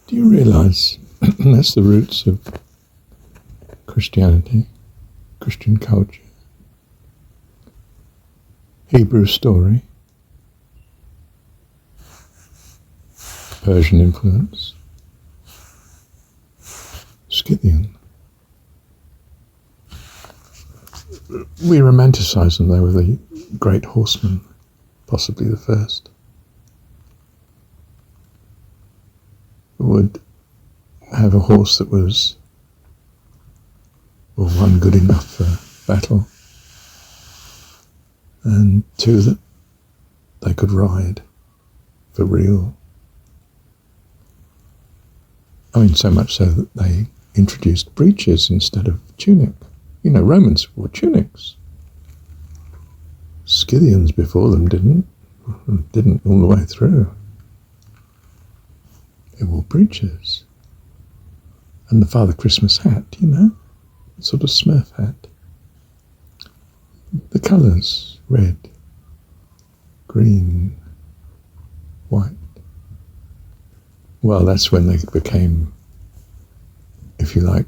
Do you realise that's the roots of Christianity, Christian culture, Hebrew story, Persian influence, Scythian. We romanticise them. They were the great horsemen, possibly the first. Would have a horse that was, well, one, good enough for battle, and two, that they could ride for real. I mean, so much so that they introduced breeches instead of tunic. You know, Romans wore tunics. Scythians before them didn't all the way through. They wore breeches. And the Father Christmas hat, you know, sort of Smurf hat. The colours, red, green, white. Well, that's when they became, if you like,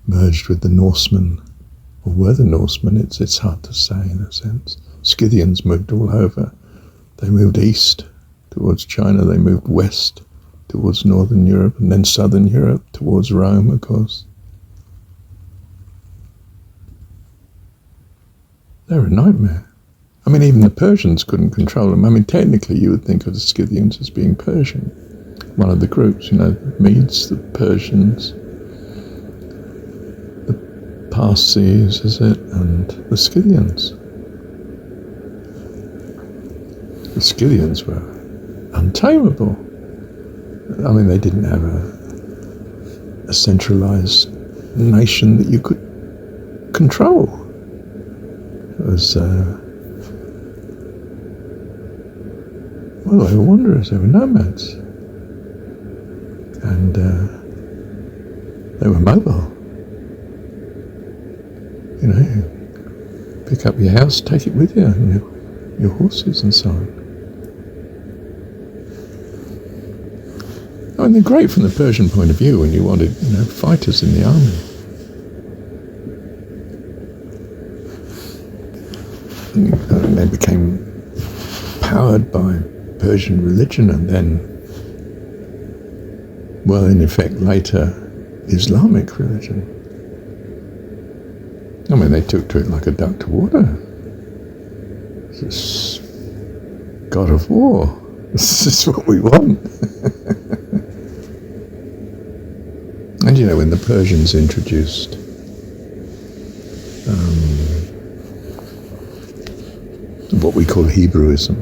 merged with the Norsemen, or were the Norsemen. It's hard to say in a sense. Scythians moved all over. They moved east towards China, they moved west towards Northern Europe, and then Southern Europe towards Rome, of course. They're a nightmare. I mean, even the Persians couldn't control them. I mean, technically you would think of the Scythians as being Persian. One of the groups, you know, the Medes, the Persians, the Parsees, is it, and the Scythians. The Scythians were untamable. I mean, they didn't have a centralised nation that you could control. It was, well, they were wanderers, they were nomads. And they were mobile. You know, pick up your house, take it with you, and your horses and so on. I mean, they're great from the Persian point of view when you wanted, you know, fighters in the army. And they became powered by Persian religion, and then, well, in effect, later, Islamic religion. I mean, they took to it like a duck to water. This God of war. This is what we want. And you know, when the Persians introduced what we call Hebrewism,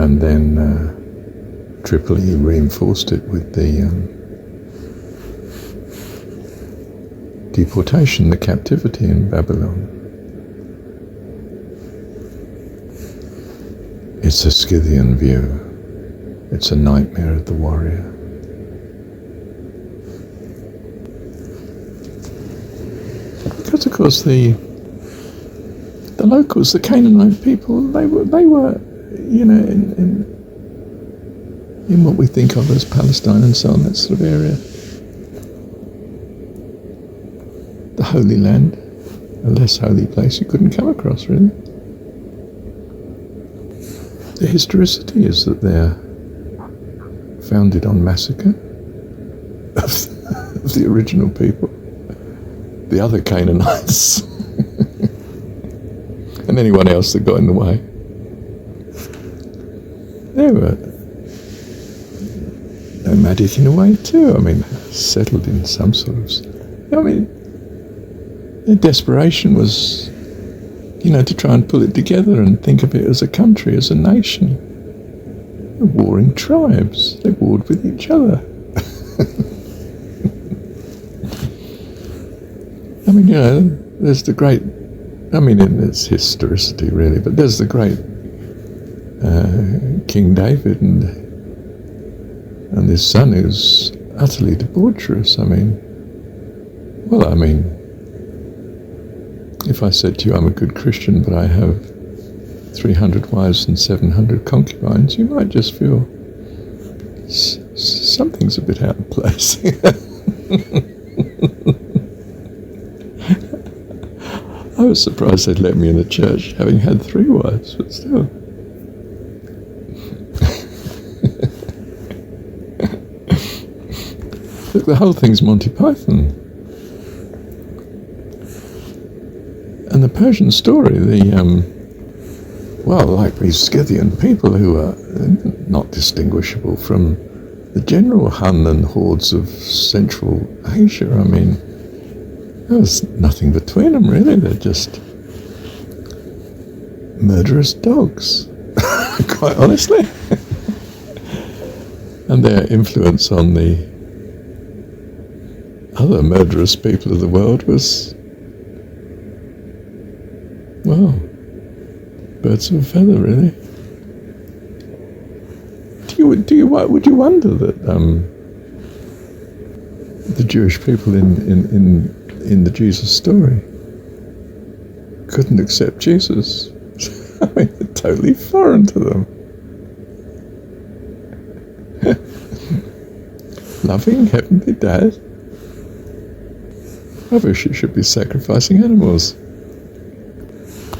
and then Tripoli reinforced it with the deportation, the captivity in Babylon. It's a Scythian view. It's a nightmare of the warrior. Because of course the locals, the Canaanite people, they were, you know, in what we think of as Palestine and so on, that sort of area. The Holy Land, a less holy place you couldn't come across, really. The historicity is that they're founded on massacre of the original people, the other Canaanites, and anyone else that got in the way. They were nomadic in a way too. I mean, settled in some sort of... I mean, their desperation was, you know, to try and pull it together and think of it as a country, as a nation. They're warring tribes. They warred with each other. I mean, you know, there's the great... I mean, it's historicity, really, but there's the great King David and his son who's utterly debaucherous. I mean, well, I mean, if I said to you, I'm a good Christian, but I have 300 wives and 700 concubines, you might just feel something's a bit out of place. I was surprised they'd let me in a church, having had 3 wives, but still. Look, the whole thing's Monty Python. And the Persian story, like these Scythian people who are not distinguishable from the general Hun and hordes of Central Asia. I mean, there was nothing between them, really. They're just murderous dogs, quite honestly. And their influence on the other murderous people of the world was, well, birds of a feather, really. Would you wonder that the Jewish people in the Jesus story couldn't accept Jesus? I mean, they're totally foreign to them. Loving Heavenly Dad. I wish you should be sacrificing animals.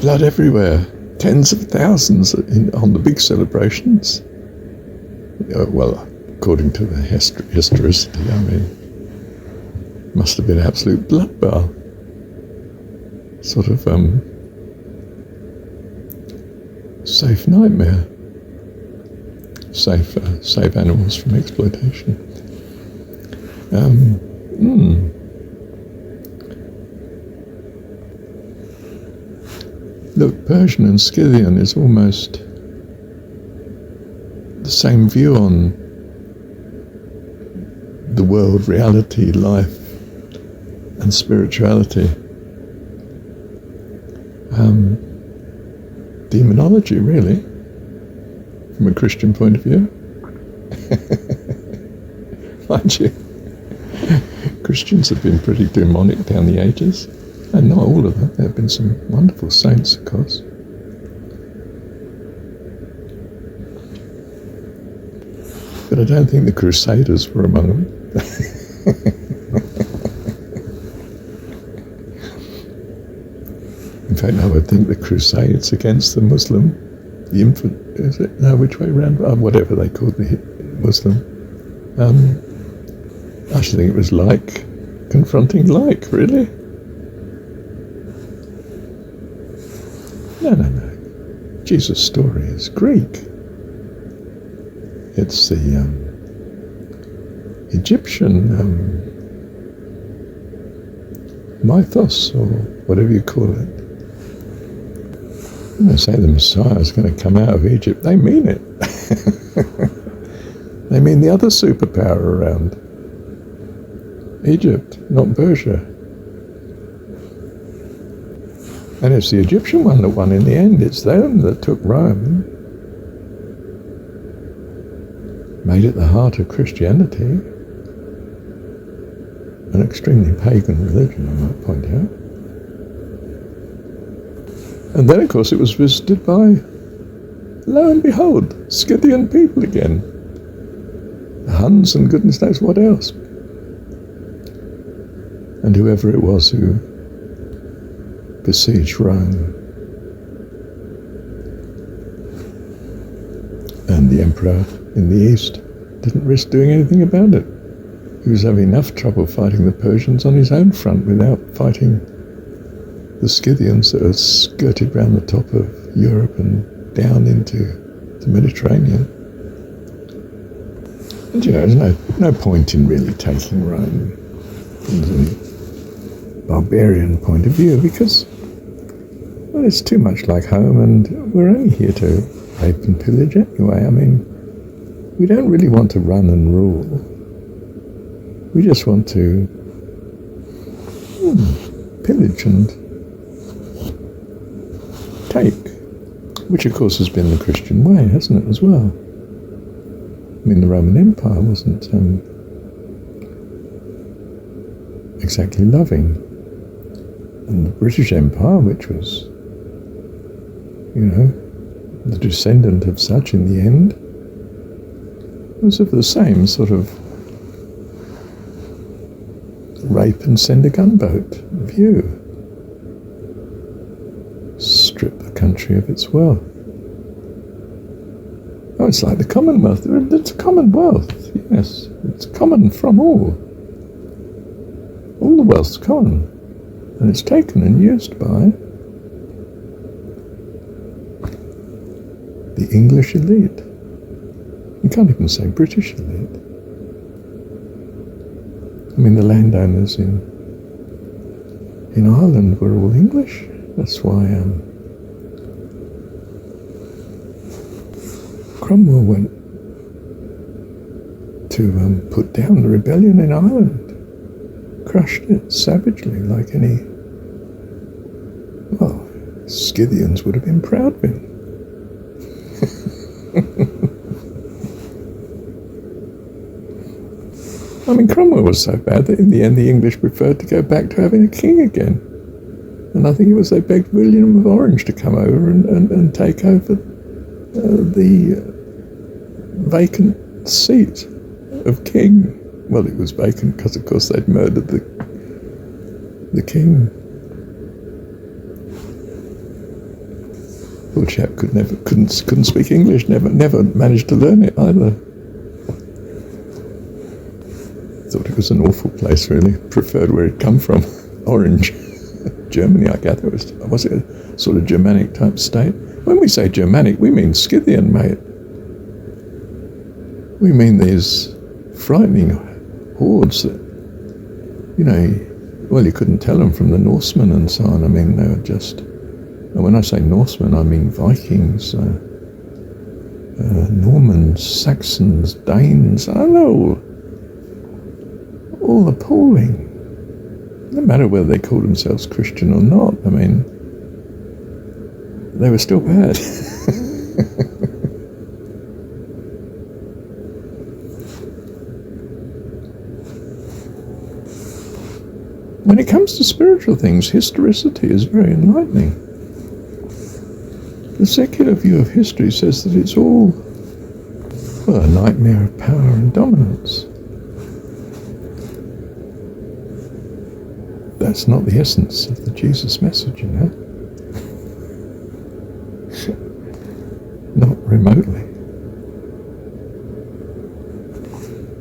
Blood everywhere. Tens of thousands on the big celebrations. Well, according to the historicity, I mean, must have been an absolute bloodbath. Sort of safe nightmare. Save animals from exploitation. Look, Persian and Scythian is almost the same view on the world, reality, life, and spirituality. Demonology, really, from a Christian point of view. Mind you, Christians have been pretty demonic down the ages, and not all of them. There have been some wonderful saints, of course. But I don't think the Crusaders were among them. In fact, I would think the Crusades against the Muslim, the infant, is it? No, which way around? Whatever they called the Muslim. I should think it was like confronting like, really. No. Jesus' story is Greek. It's the Egyptian mythos, or whatever you call it. When they say the Messiah is going to come out of Egypt, they mean it. They mean the other superpower around. Egypt, not Persia. And it's the Egyptian one that won in the end. It's them that took Rome, made it the heart of Christianity, an extremely pagan religion, I might point out. And then, of course, it was visited by, lo and behold, Scythian people again. The Huns and goodness knows what else. And whoever it was who besieged Rome. And the emperor in the east didn't risk doing anything about it. He was having enough trouble fighting the Persians on his own front without fighting the Scythians that had skirted round the top of Europe and down into the Mediterranean. And there's no point in really taking Rome from the barbarian point of view, because, well, it's too much like home, and we're only here to rape and pillage anyway. I mean, we don't really want to run and rule. We just want to pillage and take, which of course has been the Christian way, hasn't it, as well? I mean, the Roman Empire wasn't exactly loving. And the British Empire, which was, the descendant of such in the end, was of the same sort of rape and send a gunboat view. Strip the country of its wealth. Oh, it's like the Commonwealth. It's a Commonwealth, yes. It's common from all. All the wealth's common. And it's taken and used by the English elite. You can't even say British elite. I mean, the landowners in Ireland were all English. That's why Cromwell went to put down the rebellion in Ireland. Crushed it savagely like any... Well, Scythians would have been proud of him. I mean, Cromwell was so bad that in the end the English preferred to go back to having a king again. And I think it was they begged William of Orange to come over and take over the vacant seat of king. Well, it was vacant because, of course, they'd murdered the king. Poor chap couldn't speak English. Never managed to learn it either. Thought it was an awful place, really. Preferred where he'd come from. Orange. Germany, I gather. Was it a sort of Germanic type state? When we say Germanic, we mean Scythian, mate. We mean these frightening hordes that, well, you couldn't tell them from the Norsemen and so on. I mean, they were just... And when I say Norsemen, I mean Vikings, Normans, Saxons, Danes. I don't know. All appalling. No matter whether they called themselves Christian or not, I mean, they were still bad. When it comes to spiritual things, historicity is very enlightening. The secular view of history says that it's all, well, a nightmare of power and dominance. That's not the essence of the Jesus message, Not remotely.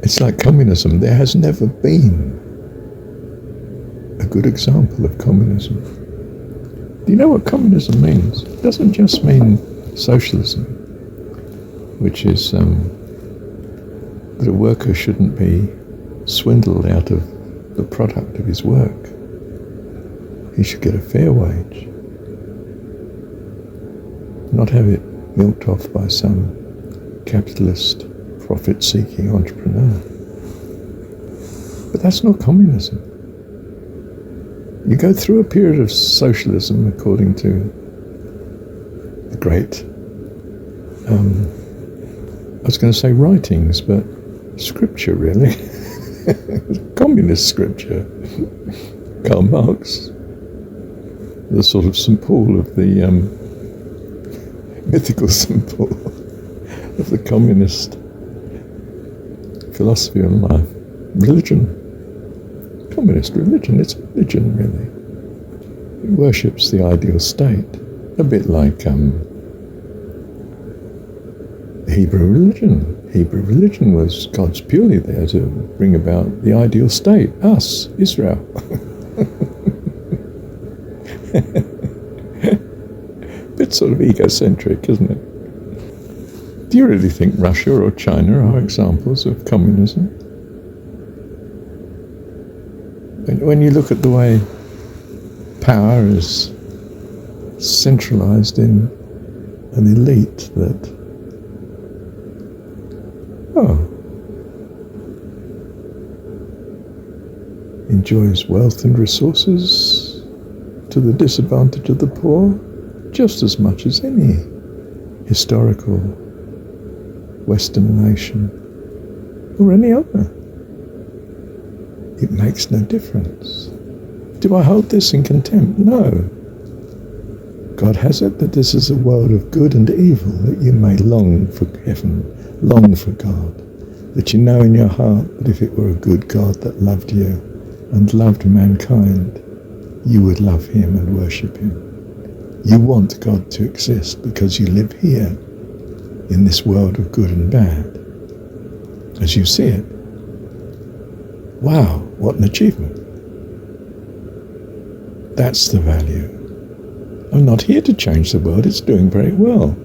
It's like communism. There has never been a good example of communism. Do you know what communism means? It doesn't just mean socialism, which is that a worker shouldn't be swindled out of the product of his work. He should get a fair wage, not have it milked off by some capitalist, profit-seeking entrepreneur. But that's not communism. You go through a period of socialism according to the great, I was going to say writings, but scripture really, communist scripture. Karl Marx, the sort of St. Paul of the mythical St. Paul of the communist philosophy of life. Religion. Communist religion, it's a religion really. It worships the ideal state, a bit like Hebrew religion. Hebrew religion was God's purely there to bring about the ideal state, us, Israel. Bit sort of egocentric, isn't it? Do you really think Russia or China are examples of communism? When you look at the way power is centralized in an elite that, enjoys wealth and resources to the disadvantage of the poor, just as much as any historical Western nation or any other. It makes no difference. Do I hold this in contempt? No. God has it that this is a world of good and evil, that you may long for heaven, long for God, that you know in your heart that if it were a good God that loved you and loved mankind, you would love him and worship him. You want God to exist because you live here in this world of good and bad, as you see it. Wow, what an achievement. That's the value. I'm not here to change the world, it's doing very well.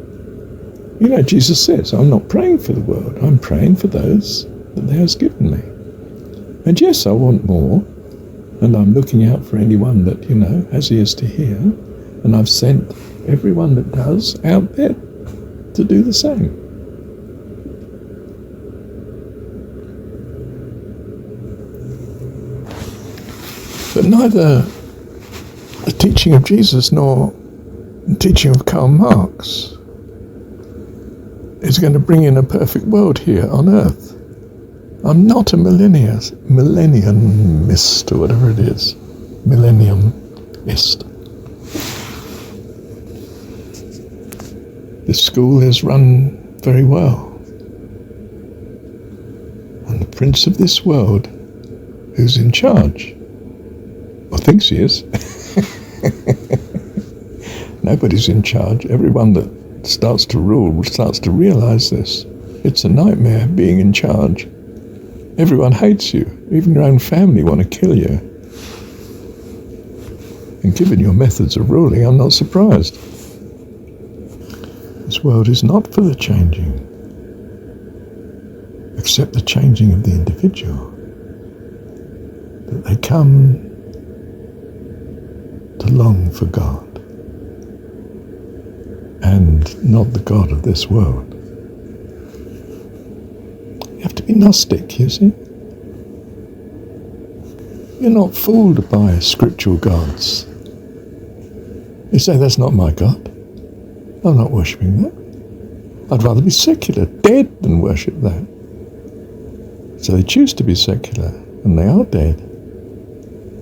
You know, Jesus says, I'm not praying for the world, I'm praying for those that thou hast given me. And yes, I want more, and I'm looking out for anyone that, has ears to hear, and I've sent everyone that does out there to do the same. But neither the teaching of Jesus nor the teaching of Karl Marx is going to bring in a perfect world here on earth. I'm not a millenniumist, or whatever it is. Millenniumist. This school is run very well. And the prince of this world, who's in charge, or thinks he is, nobody's in charge. Everyone that starts to rule starts to realize this. It's a nightmare being in charge. Everyone hates you. Even your own family want to kill you. And given your methods of ruling, I'm not surprised. This world is not for the changing, except the changing of the individual. That they come to long for God, and not the God of this world. You have to be Gnostic, you see. You're not fooled by scriptural gods. You say, that's not my God. I'm not worshipping that. I'd rather be secular, dead, than worship that. So they choose to be secular, and they are dead.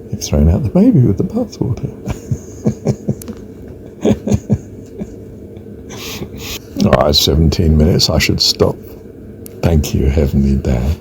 They've thrown out the baby with the bathwater. All right, 17 minutes. I should stop. Thank you, Heavenly Dad.